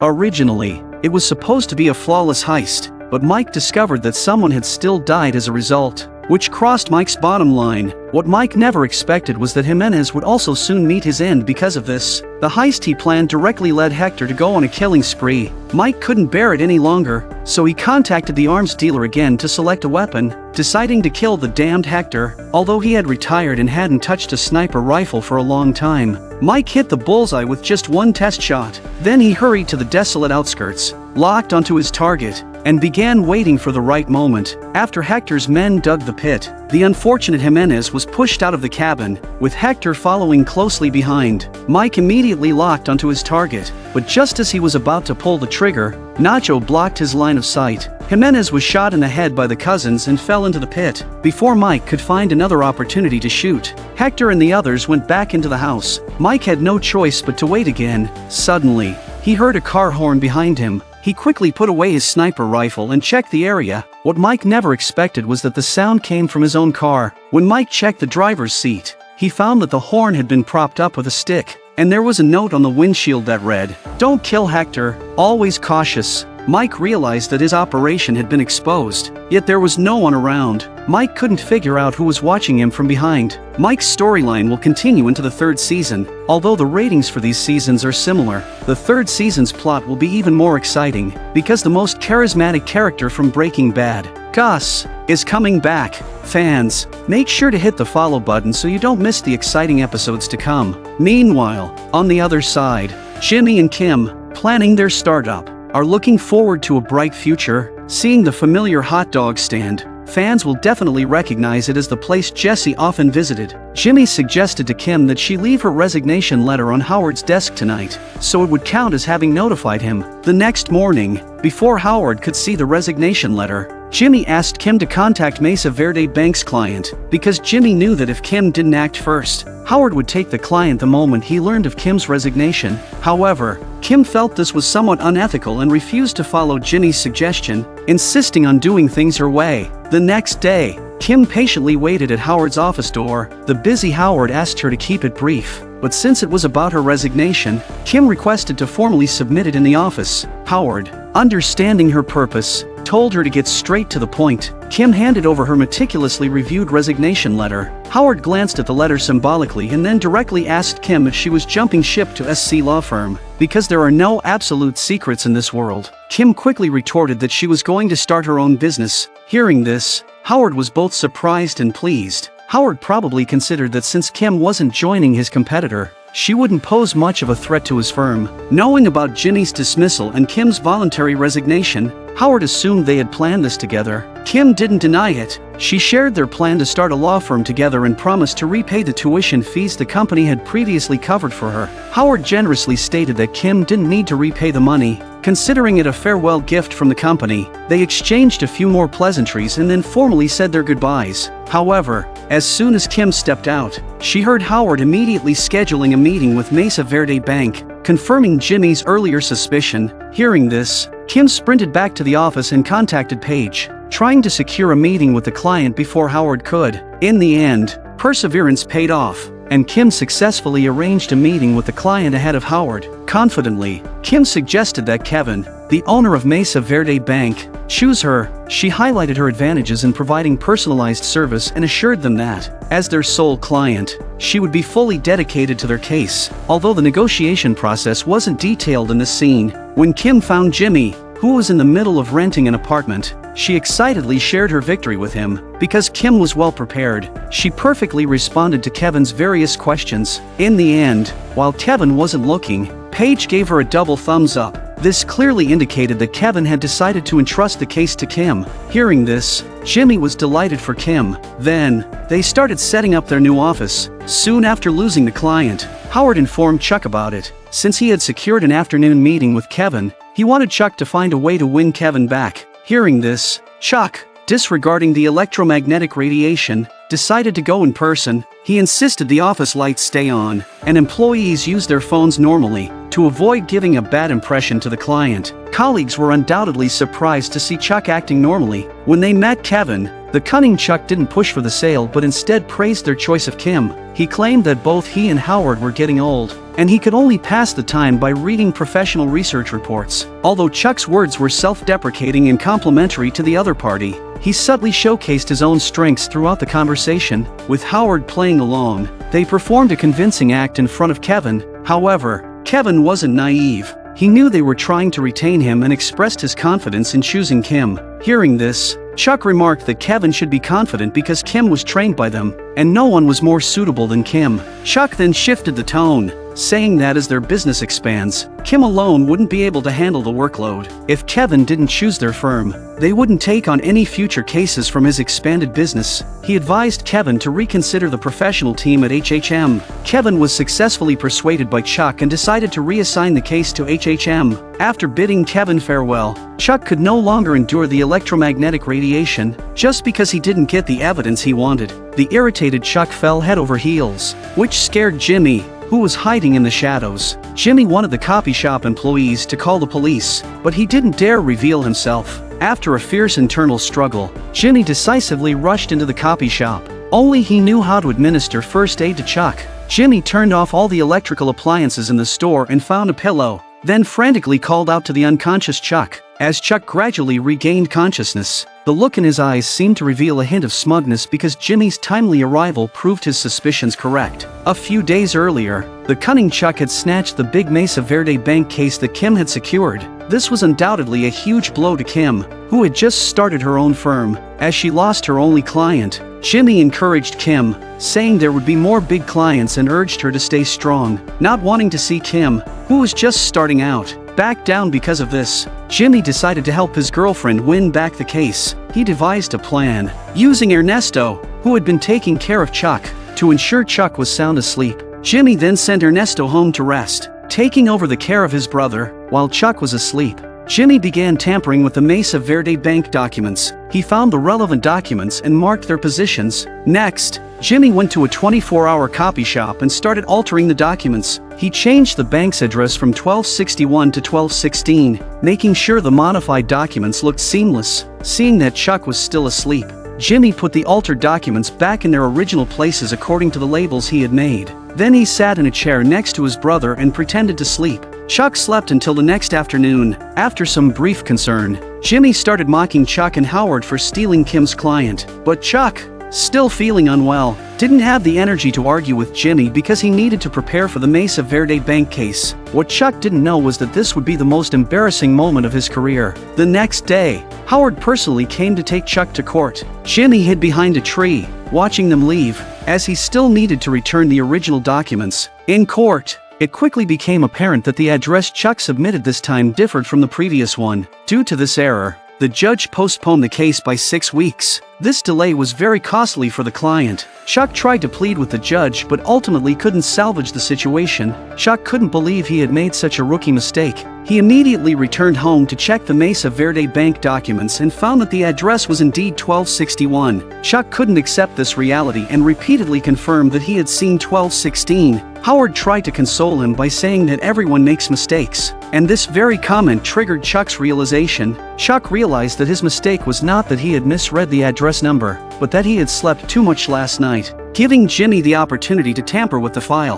Originally, it was supposed to be a flawless heist, but Mike discovered that someone had still died as a result, which crossed Mike's bottom line. What Mike never expected was that Jimenez would also soon meet his end because of this. The heist he planned directly led Hector to go on a killing spree. Mike couldn't bear it any longer, so he contacted the arms dealer again to select a weapon, deciding to kill the damned Hector. Although he had retired and hadn't touched a sniper rifle for a long time, Mike hit the bullseye with just one test shot. Then he hurried to the desolate outskirts, locked onto his target, and began waiting for the right moment. After Hector's men dug the pit, the unfortunate Jimenez was pushed out of the cabin, with Hector following closely behind. Mike immediately locked onto his target, but just as he was about to pull the trigger, Nacho blocked his line of sight. Jimenez was shot in the head by the cousins and fell into the pit. Before Mike could find another opportunity to shoot, Hector and the others went back into the house. Mike had no choice but to wait again. Suddenly, he heard a car horn behind him. He quickly put away his sniper rifle and checked the area. What Mike never expected was that the sound came from his own car. When Mike checked the driver's seat, he found that the horn had been propped up with a stick, and there was a note on the windshield that read, "Don't kill Hector, always cautious." Mike realized that his operation had been exposed, yet there was no one around. Mike couldn't figure out who was watching him from behind. Mike's storyline will continue into the third season. Although the ratings for these seasons are similar, the third season's plot will be even more exciting, because the most charismatic character from Breaking Bad, Gus, is coming back. Fans, make sure to hit the follow button so you don't miss the exciting episodes to come. Meanwhile, on the other side, Jimmy and Kim, planning their startup, are looking forward to a bright future. Seeing the familiar hot dog stand, fans will definitely recognize it as the place Jesse often visited. Jimmy suggested to Kim that she leave her resignation letter on Howard's desk tonight, so it would count as having notified him. The next morning, before Howard could see the resignation letter, Jimmy asked Kim to contact Mesa Verde Bank's client, because Jimmy knew that if Kim didn't act first, Howard would take the client the moment he learned of Kim's resignation. However, Kim felt this was somewhat unethical and refused to follow Jimmy's suggestion, insisting on doing things her way. The next day, Kim patiently waited at Howard's office door. The busy Howard asked her to keep it brief, but since it was about her resignation, Kim requested to formally submit it in the office. Howard, understanding her purpose, told her to get straight to the point. Kim handed over her meticulously reviewed resignation letter. Howard glanced at the letter symbolically and then directly asked Kim if she was jumping ship to SC law firm. Because there are no absolute secrets in this world, Kim quickly retorted that she was going to start her own business. Hearing this, Howard was both surprised and pleased. Howard probably considered that since Kim wasn't joining his competitor, she wouldn't pose much of a threat to his firm. Knowing about Jimmy's dismissal and Kim's voluntary resignation, Howard assumed they had planned this together. Kim didn't deny it. She shared their plan to start a law firm together and promised to repay the tuition fees the company had previously covered for her. Howard generously stated that Kim didn't need to repay the money, considering it a farewell gift from the company. They exchanged a few more pleasantries and then formally said their goodbyes. However, as soon as Kim stepped out, she heard Howard immediately scheduling a meeting with Mesa Verde Bank, confirming Jimmy's earlier suspicion. Hearing this, Kim sprinted back to the office and contacted Paige, trying to secure a meeting with the client before Howard could. In the end, perseverance paid off, and Kim successfully arranged a meeting with the client ahead of Howard. Confidently, Kim suggested that Kevin, the owner of Mesa Verde Bank, choose her. She highlighted her advantages in providing personalized service and assured them that, as their sole client, she would be fully dedicated to their case. Although the negotiation process wasn't detailed in the scene, when Kim found Jimmy, who was in the middle of renting an apartment, she excitedly shared her victory with him. Because Kim was well prepared, she perfectly responded to Kevin's various questions. In the end, while Kevin wasn't looking, Paige gave her a double thumbs up. This clearly indicated that Kevin had decided to entrust the case to Kim. Hearing this, Jimmy was delighted for Kim. Then, they started setting up their new office. Soon after losing the client, Howard informed Chuck about it. Since he had secured an afternoon meeting with Kevin, he wanted Chuck to find a way to win Kevin back. Hearing this, Chuck, disregarding the electromagnetic radiation, decided to go in person. He insisted the office lights stay on, and employees use their phones normally. to avoid giving a bad impression to the client. Colleagues were undoubtedly surprised to see Chuck acting normally. When they met Kevin, the cunning Chuck didn't push for the sale but instead praised their choice of Kim. He claimed that both he and Howard were getting old, and he could only pass the time by reading professional research reports. Although Chuck's words were self-deprecating and complimentary to the other party, he subtly showcased his own strengths throughout the conversation. With Howard playing along, they performed a convincing act in front of Kevin. However, Kevin wasn't naive. He knew they were trying to retain him and expressed his confidence in choosing Kim. Hearing this, Chuck remarked that Kevin should be confident because Kim was trained by them, and no one was more suitable than Kim. Chuck then shifted the tone, saying that as their business expands, Kim alone wouldn't be able to handle the workload. If Kevin didn't choose their firm, they wouldn't take on any future cases from his expanded business. He advised Kevin to reconsider the professional team at HHM. Kevin was successfully persuaded by Chuck and decided to reassign the case to HHM. After bidding Kevin farewell, Chuck could no longer endure the electromagnetic radiation just because he didn't get the evidence he wanted. The irritated Chuck fell head over heels, which scared Jimmy, who was hiding in the shadows. Jimmy wanted the copy shop employees to call the police, but he didn't dare reveal himself. After a fierce internal struggle, Jimmy decisively rushed into the copy shop. Only he knew how to administer first aid to Chuck. Jimmy turned off all the electrical appliances in the store and found a pillow, then frantically called out to the unconscious Chuck. As Chuck gradually regained consciousness, the look in his eyes seemed to reveal a hint of smugness because Jimmy's timely arrival proved his suspicions correct. A few days earlier, the cunning Chuck had snatched the big Mesa Verde Bank case that Kim had secured. This was undoubtedly a huge blow to Kim, who had just started her own firm. As she lost her only client, Jimmy encouraged Kim, saying there would be more big clients and urged her to stay strong. Not wanting to see Kim, who was just starting out, back down because of this, Jimmy decided to help his girlfriend win back the case. He devised a plan, using Ernesto, who had been taking care of Chuck, to ensure Chuck was sound asleep. Jimmy then sent Ernesto home to rest, taking over the care of his brother, while Chuck was asleep. Jimmy began tampering with the Mesa Verde Bank documents. He found the relevant documents and marked their positions. Next, Jimmy went to a 24-hour copy shop and started altering the documents. He changed the bank's address from 1261 to 1216, making sure the modified documents looked seamless. Seeing that Chuck was still asleep, Jimmy put the altered documents back in their original places according to the labels he had made. Then he sat in a chair next to his brother and pretended to sleep. Chuck slept until the next afternoon. After some brief concern, Jimmy started mocking Chuck and Howard for stealing Kim's client. But Chuck, still feeling unwell, didn't have the energy to argue with Jimmy because he needed to prepare for the Mesa Verde Bank case. What Chuck didn't know was that this would be the most embarrassing moment of his career. The next day, Howard personally came to take Chuck to court. Jimmy hid behind a tree, watching them leave, as he still needed to return the original documents. In court, it quickly became apparent that the address Chuck submitted this time differed from the previous one. Due to this error, the judge postponed the case by 6 weeks. This delay was very costly for the client. Chuck tried to plead with the judge but ultimately couldn't salvage the situation. Chuck couldn't believe he had made such a rookie mistake. He immediately returned home to check the Mesa Verde Bank documents and found that the address was indeed 1261. Chuck couldn't accept this reality and repeatedly confirmed that he had seen 1216. Howard tried to console him by saying that everyone makes mistakes, and this very comment triggered Chuck's realization. Chuck realized that his mistake was not that he had misread the address number, but that he had slept too much last night, giving Jimmy the opportunity to tamper with the file.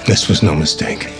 This was no mistake.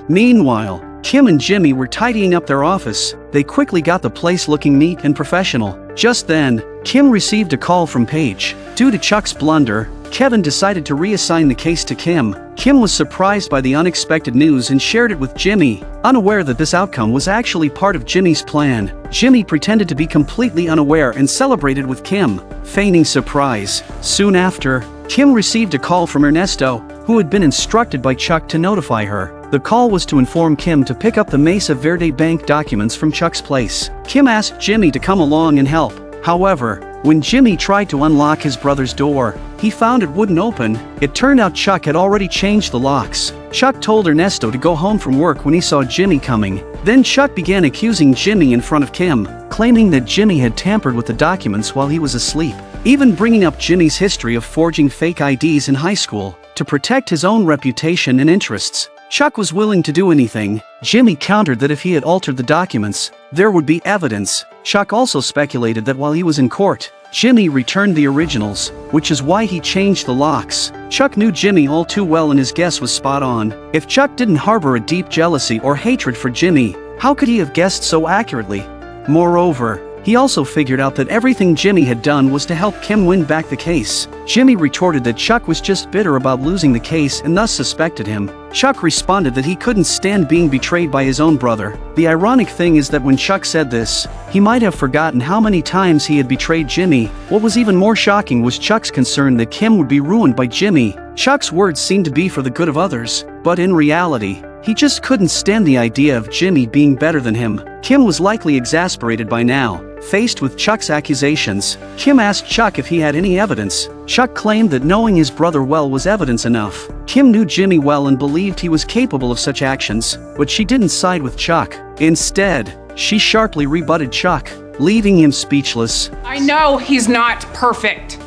Meanwhile, Kim and Jimmy were tidying up their office. They quickly got the place looking neat and professional. Just then, Kim received a call from Paige. Due to Chuck's blunder, Kevin decided to reassign the case to Kim. Kim was surprised by the unexpected news and shared it with Jimmy, unaware that this outcome was actually part of Jimmy's plan. Jimmy pretended to be completely unaware and celebrated with Kim, feigning surprise. Soon after, Kim received a call from Ernesto, who had been instructed by Chuck to notify her. The call was to inform Kim to pick up the Mesa Verde Bank documents from Chuck's place. Kim asked Jimmy to come along and help. However, when Jimmy tried to unlock his brother's door, he found it wouldn't open. It turned out Chuck had already changed the locks. Chuck told Ernesto to go home from work when he saw Jimmy coming. Then Chuck began accusing Jimmy in front of Kim, claiming that Jimmy had tampered with the documents while he was asleep, even bringing up Jimmy's history of forging fake IDs in high school to protect his own reputation and interests. Chuck was willing to do anything. Jimmy countered that if he had altered the documents, there would be evidence. Chuck also speculated that while he was in court, Jimmy returned the originals, which is why he changed the locks. Chuck knew Jimmy all too well and his guess was spot on. If Chuck didn't harbor a deep jealousy or hatred for Jimmy, how could he have guessed so accurately? Moreover, he also figured out that everything Jimmy had done was to help Kim win back the case. Jimmy retorted that Chuck was just bitter about losing the case and thus suspected him. Chuck responded that he couldn't stand being betrayed by his own brother. The ironic thing is that when Chuck said this, he might have forgotten how many times he had betrayed Jimmy. What was even more shocking was Chuck's concern that Kim would be ruined by Jimmy. Chuck's words seemed to be for the good of others, but in reality, he just couldn't stand the idea of Jimmy being better than him. Kim was likely exasperated by now. Faced with Chuck's accusations, Kim asked Chuck if he had any evidence. Chuck claimed that knowing his brother well was evidence enough. Kim knew Jimmy well and believed he was capable of such actions, but she didn't side with Chuck. Instead, she sharply rebutted Chuck, leaving him speechless. I know he's not perfect,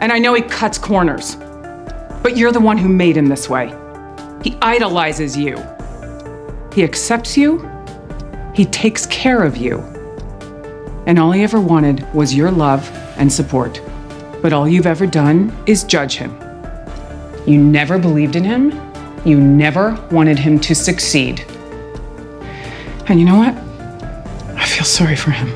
and I know he cuts corners, but you're the one who made him this way. He idolizes you. He accepts you. He takes care of you. And all he ever wanted was your love and support. But all you've ever done is judge him. You never believed in him. You never wanted him to succeed. And you know what? I feel sorry for him.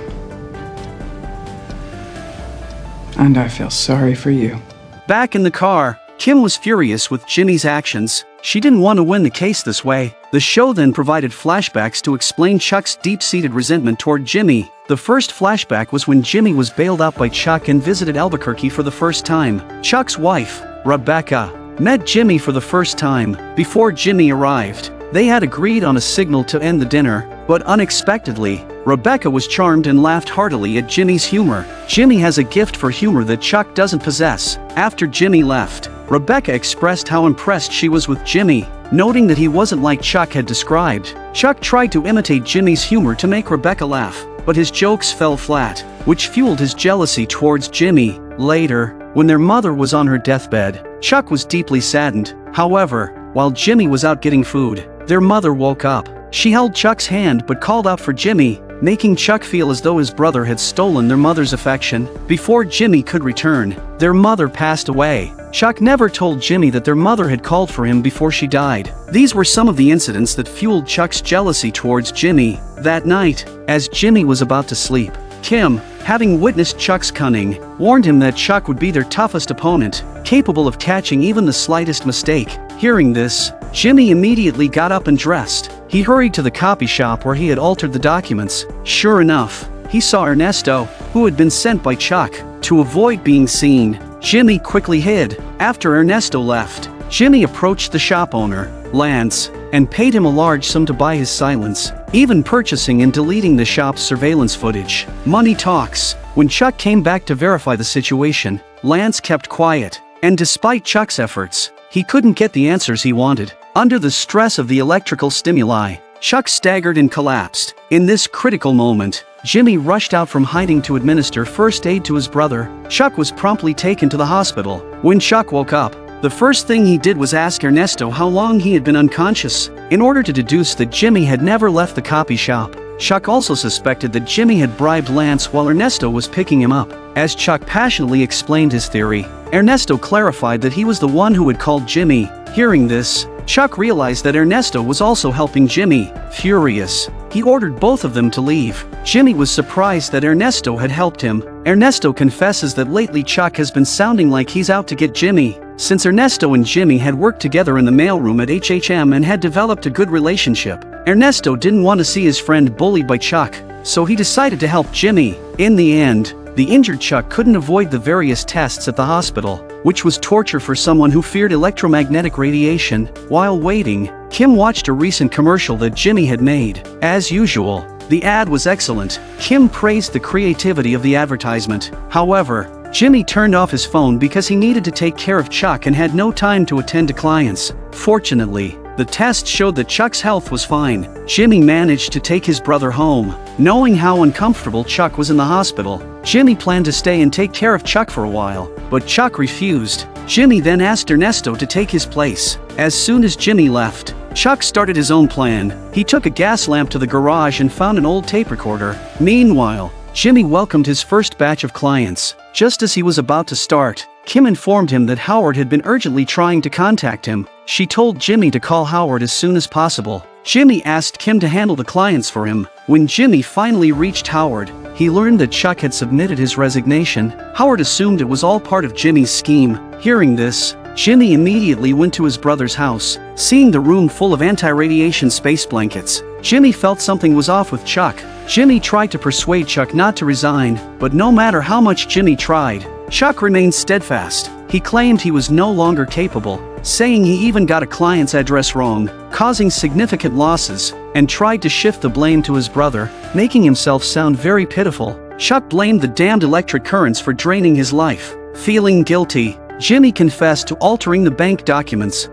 And I feel sorry for you. Back in the car, Kim was furious with Jimmy's actions. She didn't want to win the case this way. The show then provided flashbacks to explain Chuck's deep-seated resentment toward Jimmy. The first flashback was when Jimmy was bailed out by Chuck and visited Albuquerque for the first time. Chuck's wife, Rebecca, met Jimmy for the first time. Before Jimmy arrived, they had agreed on a signal to end the dinner, but unexpectedly, Rebecca was charmed and laughed heartily at Jimmy's humor. Jimmy has a gift for humor that Chuck doesn't possess. After Jimmy left, Rebecca expressed how impressed she was with Jimmy, noting that he wasn't like Chuck had described. Chuck tried to imitate Jimmy's humor to make Rebecca laugh, but his jokes fell flat, which fueled his jealousy towards Jimmy. Later, when their mother was on her deathbed, Chuck was deeply saddened. However, while Jimmy was out getting food, their mother woke up. She held Chuck's hand but called out for Jimmy, making Chuck feel as though his brother had stolen their mother's affection. Before Jimmy could return, their mother passed away. Chuck never told Jimmy that their mother had called for him before she died. These were some of the incidents that fueled Chuck's jealousy towards Jimmy. That night, as Jimmy was about to sleep, Kim, having witnessed Chuck's cunning, warned him that Chuck would be their toughest opponent, capable of catching even the slightest mistake. Hearing this, Jimmy immediately got up and dressed. He hurried to the copy shop where he had altered the documents. Sure enough, he saw Ernesto, who had been sent by Chuck. To avoid being seen, Jimmy quickly hid. After Ernesto left, Jimmy approached the shop owner, Lance, and paid him a large sum to buy his silence, even purchasing and deleting the shop's surveillance footage. Money talks. When Chuck came back to verify the situation, Lance kept quiet, and despite Chuck's efforts, he couldn't get the answers he wanted. Under the stress of the electrical stimuli, Chuck staggered and collapsed. In this critical moment, Jimmy rushed out from hiding to administer first aid to his brother. Chuck was promptly taken to the hospital. When Chuck woke up, the first thing he did was ask Ernesto how long he had been unconscious, in order to deduce that Jimmy had never left the copy shop. Chuck also suspected that Jimmy had bribed Lance while Ernesto was picking him up. As Chuck passionately explained his theory, Ernesto clarified that he was the one who had called Jimmy. Hearing this, Chuck realized that Ernesto was also helping Jimmy. Furious, he ordered both of them to leave. Jimmy was surprised that Ernesto had helped him. Ernesto confesses that lately Chuck has been sounding like he's out to get Jimmy. Since Ernesto and Jimmy had worked together in the mailroom at HHM and had developed a good relationship, Ernesto didn't want to see his friend bullied by Chuck, so he decided to help Jimmy. In the end, the injured Chuck couldn't avoid the various tests at the hospital, which was torture for someone who feared electromagnetic radiation. While waiting, Kim watched a recent commercial that Jimmy had made. As usual, the ad was excellent. Kim praised the creativity of the advertisement. However, Jimmy turned off his phone because he needed to take care of Chuck and had no time to attend to clients. Fortunately, the test showed that Chuck's health was fine. Jimmy managed to take his brother home. Knowing how uncomfortable Chuck was in the hospital, Jimmy planned to stay and take care of Chuck for a while, but Chuck refused. Jimmy then asked Ernesto to take his place. As soon as Jimmy left, Chuck started his own plan. He took a gas lamp to the garage and found an old tape recorder. Meanwhile, Jimmy welcomed his first batch of clients. Just as he was about to start, Kim informed him that Howard had been urgently trying to contact him. She told Jimmy to call Howard as soon as possible. Jimmy asked Kim to handle the clients for him. When Jimmy finally reached Howard, he learned that Chuck had submitted his resignation. Howard assumed it was all part of Jimmy's scheme. Hearing this, Jimmy immediately went to his brother's house. Seeing the room full of anti-radiation space blankets, Jimmy felt something was off with Chuck. Jimmy tried to persuade Chuck not to resign, but no matter how much Jimmy tried, Chuck remained steadfast. He claimed he was no longer capable, saying he even got a client's address wrong, causing significant losses, and tried to shift the blame to his brother, making himself sound very pitiful. Chuck blamed the damned electric currents for draining his life. Feeling guilty, Jimmy confessed to altering the bank documents.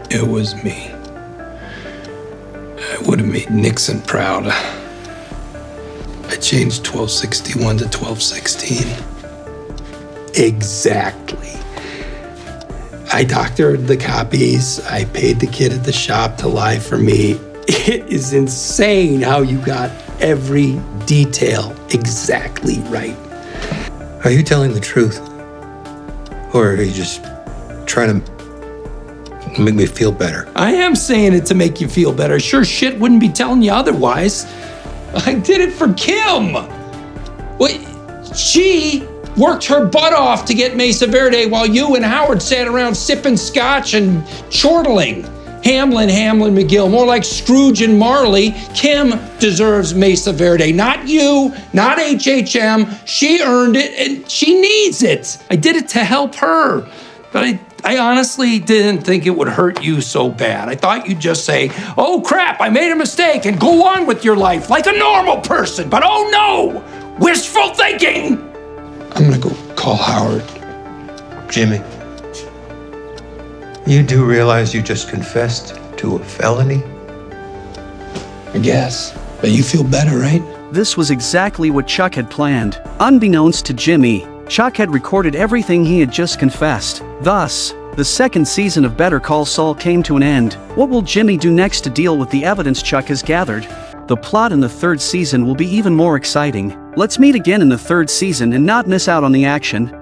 It was me. I would have made Nixon proud. I changed 1261 to 1216. Exactly. I doctored the copies. I paid the kid at the shop to lie for me. It is insane how you got every detail exactly right. Are you telling the truth? Or are you just trying to make me feel better? I am saying it to make you feel better. Sure shit wouldn't be telling you otherwise. I did it for Kim. Well, she worked her butt off to get Mesa Verde while you and Howard sat around sipping scotch and chortling. Hamlin, McGill, more like Scrooge and Marley. Kim deserves Mesa Verde, not you, not HHM. She earned it and she needs it. I did it to help her, but I honestly didn't think it would hurt you so bad. I thought you'd just say, oh crap, I made a mistake, and go on with your life like a normal person. But oh no, wishful thinking. I'm gonna go call Howard. Jimmy, you do realize you just confessed to a felony? I guess, but you feel better, right? This was exactly what Chuck had planned. Unbeknownst to Jimmy, Chuck had recorded everything he had just confessed. Thus, the second season of Better Call Saul came to an end. What will Jimmy do next to deal with the evidence Chuck has gathered? The plot in the third season will be even more exciting. Let's meet again in the third season and not miss out on the action.